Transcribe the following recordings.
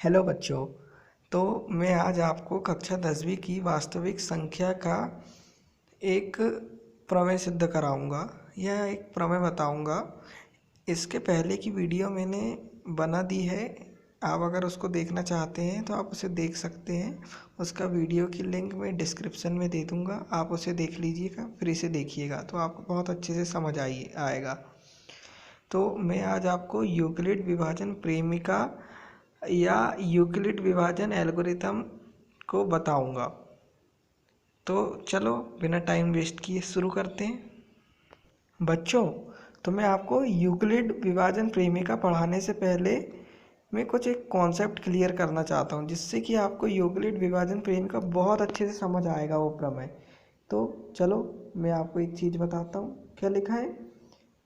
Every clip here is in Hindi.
हेलो बच्चों। तो मैं आज आपको कक्षा 10वीं की वास्तविक संख्या का एक प्रमेय सिद्ध कराऊंगा या एक प्रमेय बताऊंगा। इसके पहले की वीडियो मैंने बना दी है। आप अगर उसको देखना चाहते हैं तो आप उसे देख सकते हैं। उसका वीडियो की लिंक मैं डिस्क्रिप्शन में दे दूंगा, आप उसे देख लीजिएगा, फिर इसे देखिएगा तो आपको बहुत अच्छे से समझ आएगा। तो मैं आज आपको यूक्लिड विभाजन प्रेमिका या यूक्लिड विभाजन एल्गोरिथम को बताऊंगा। तो चलो बिना टाइम वेस्ट किए शुरू करते हैं। बच्चों, तो मैं आपको यूक्लिड विभाजन प्रेमिका पढ़ाने से पहले मैं कुछ एक कॉन्सेप्ट क्लियर करना चाहता हूँ, जिससे कि आपको यूक्लिड विभाजन प्रेमिका बहुत अच्छे से समझ आएगा वो प्रमेय। तो चलो मैं आपको एक चीज़ बताता हूँ। क्या लिखा है?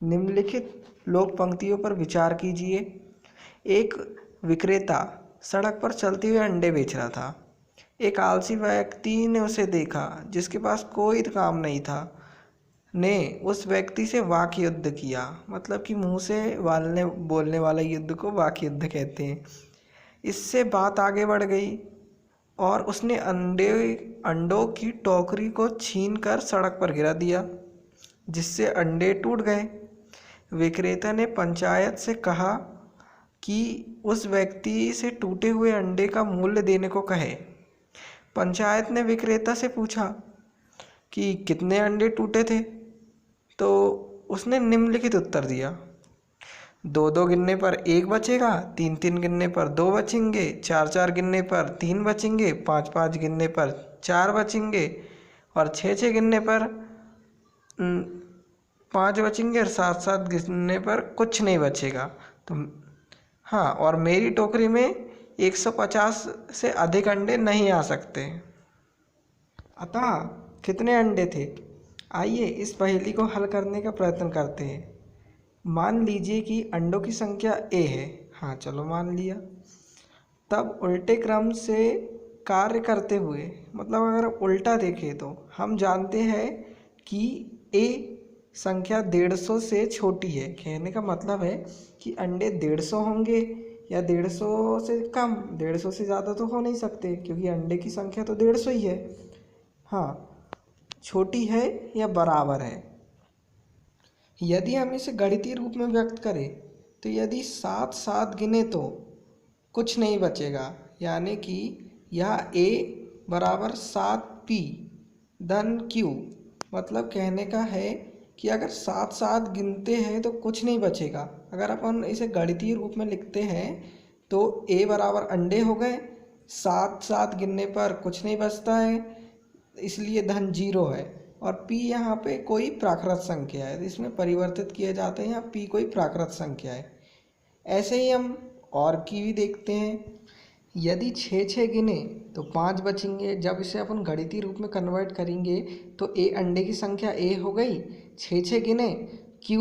निम्नलिखित लोक पंक्तियों पर विचार कीजिए। एक विक्रेता सड़क पर चलते हुए अंडे बेच रहा था। एक आलसी व्यक्ति ने उसे देखा, जिसके पास कोई काम नहीं था, ने उस व्यक्ति से वाक युद्ध किया। मतलब कि मुंह से बोलने वाला युद्ध को वाक युद्ध कहते हैं। इससे बात आगे बढ़ गई और उसने अंडों की टोकरी को छीनकर सड़क पर गिरा दिया, जिससे अंडे टूट गए। विक्रेता ने पंचायत से कहा कि उस व्यक्ति से टूटे हुए अंडे का मूल्य देने को कहे। पंचायत ने विक्रेता से पूछा कि कितने अंडे टूटे थे, तो उसने निम्नलिखित उत्तर दिया। 2-2 गिनने पर 1 बचेगा, 3-3 गिनने पर 2 बचेंगे, 4-4 गिनने पर 3 बचेंगे, 5-5 गिनने पर 4 बचेंगे और 6-6 गिनने पर 5 बचेंगे और 7-7 गिनने पर कुछ नहीं बचेगा। तो हाँ, और मेरी टोकरी में 150 से अधिक अंडे नहीं आ सकते। अतः कितने अंडे थे? आइए इस पहेली को हल करने का प्रयत्न करते हैं। मान लीजिए कि अंडों की संख्या a है। हाँ चलो मान लिया। तब उल्टे क्रम से कार्य करते हुए, मतलब अगर उल्टा देखें तो हम जानते हैं कि a संख्या 150 से छोटी है। कहने का मतलब है कि अंडे 150 होंगे या 150 से कम। 150 से ज़्यादा तो हो नहीं सकते, क्योंकि अंडे की संख्या तो 150 ही है। हाँ, छोटी है या बराबर है। यदि हम इसे गणितीय रूप में व्यक्त करें तो यदि 7-7 गिने तो कुछ नहीं बचेगा, यानी कि यह a बराबर 7p धन q। मतलब कहने का है कि अगर 7-7 गिनते हैं तो कुछ नहीं बचेगा। अगर अपन इसे गणितीय रूप में लिखते हैं तो a बराबर अंडे हो गए, 7-7 गिनने पर कुछ नहीं बचता है, इसलिए धन 0 है। और p यहाँ पे कोई प्राकृत संख्या है, इसमें परिवर्तित किए जाते हैं। यहाँ p कोई प्राकृत संख्या है। ऐसे ही हम और की भी देखते हैं। यदि 6-6 गिने तो 5 बचेंगे। जब इसे अपन गणितीय रूप में कन्वर्ट करेंगे तो a अंडे की संख्या a हो गई। 6-6 गिने, q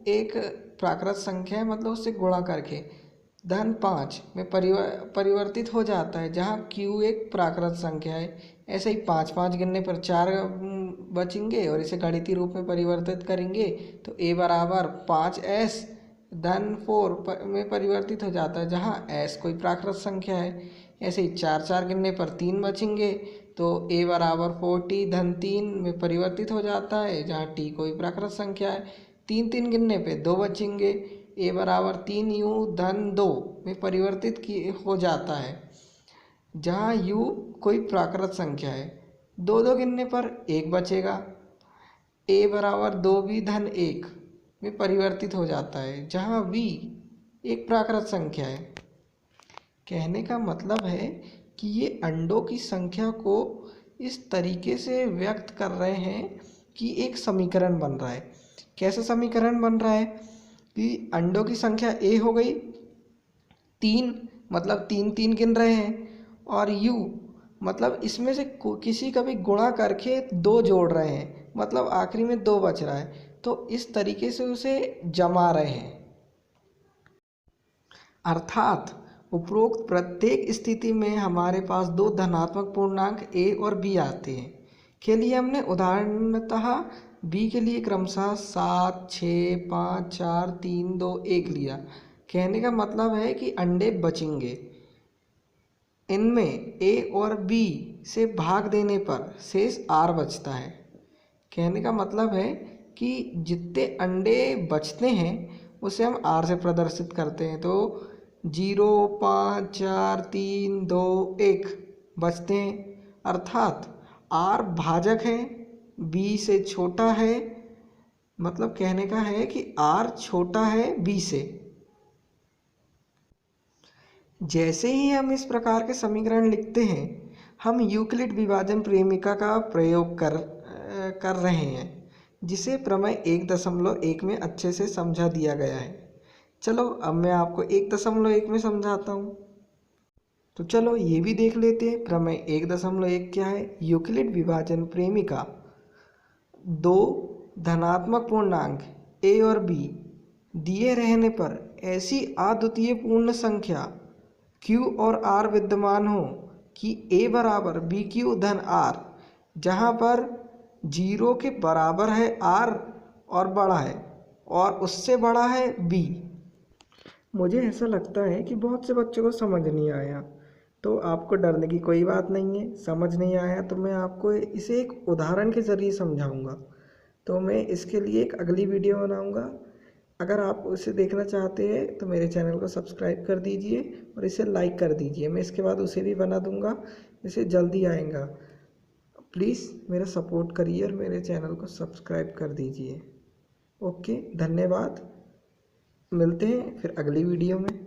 एक प्राकृत संख्या है, मतलब उससे गुणा करके धन 5 में परिवर्तित हो जाता है, जहाँ q एक प्राकृत संख्या है। ऐसे ही 5-5 गिनने पर 4 बचेंगे और इसे गणितीय रूप में परिवर्तित करेंगे तो a बराबर 5s धन 4 में परिवर्तित हो जाता है, जहाँ s कोई प्राकृत संख्या है। ऐसे ही 4-4 गिनने पर 3 बचेंगे तो a बराबर 4t धन 3 में परिवर्तित हो जाता है, जहाँ t कोई प्राकृत संख्या है। 3-3 गिनने पे 2 बचेंगे, a बराबर 3u धन 2 में परिवर्तित हो जाता है, जहाँ u कोई प्राकृत संख्या है। 2-2 गिनने पर 1 बचेगा, a बराबर 2v धन 1 में परिवर्तित हो जाता है, जहाँ v एक प्राकृत संख्या है। कहने का मतलब है कि ये अंडों की संख्या को इस तरीके से व्यक्त कर रहे हैं कि एक समीकरण बन रहा है। कैसा समीकरण बन रहा है कि अंडों की संख्या a हो गई 3, मतलब 3-3 गिन रहे हैं, और u मतलब इसमें से किसी का भी गुणा करके 2 जोड़ रहे हैं, मतलब आखिरी में 2 बच रहा है। तो इस तरीके से उसे जमा रहे हैं। अर्थात उपरोक्त प्रत्येक स्थिति में हमारे पास 2 धनात्मक पूर्णांक a और b आते हैं। के लिए हमने उदाहरणतः b के लिए क्रमशः 7, 6, 5, 4, 3, 2, 1 लिया। कहने का मतलब है कि अंडे बचेंगे। इनमें ए और बी से भाग देने पर शेष आर बचता है। कहने का मतलब है कि जितने अंडे बचते हैं उसे हम आर से प्रदर्शित करते हैं। तो 0, 5, 4, 3, 2, 1 बचते हैं, अर्थात आर भाजक है, बी से छोटा है। मतलब कहने का है कि आर छोटा है बी से। जैसे ही हम इस प्रकार के समीकरण लिखते हैं, हम यूक्लिड विभाजन प्रेमिका का प्रयोग कर रहे हैं, जिसे प्रमेय 1.1 में अच्छे से समझा दिया गया है। चलो अब मैं आपको 1.1 में समझाता हूँ। तो चलो ये भी देख लेते हैं। प्रमेय 1.1 क्या है? यूक्लिड विभाजन प्रेमिका दो धनात्मक पूर्णांक ए और बी दिए रहने पर ऐसी अद्वितीय पूर्ण संख्या क्यू और आर विद्यमान हो कि ए बराबर बी क्यू धन आर, जहाँ पर 0 के बराबर है आर और बड़ा है और उससे बड़ा है बी। मुझे ऐसा लगता है कि बहुत से बच्चों को समझ नहीं आया, तो आपको डरने की कोई बात नहीं है। समझ नहीं आया तो मैं आपको इसे एक उदाहरण के ज़रिए समझाऊंगा। तो मैं इसके लिए एक अगली वीडियो बनाऊंगा। अगर आप उसे देखना चाहते हैं तो मेरे चैनल को सब्सक्राइब कर दीजिए और इसे लाइक कर दीजिए। मैं इसके बाद उसे भी बना दूंगा, इसे जल्दी आएगा। प्लीज़ मेरा सपोर्ट करिए और मेरे चैनल को सब्सक्राइब कर दीजिए। ओके, धन्यवाद। मिलते हैं फिर अगली वीडियो में।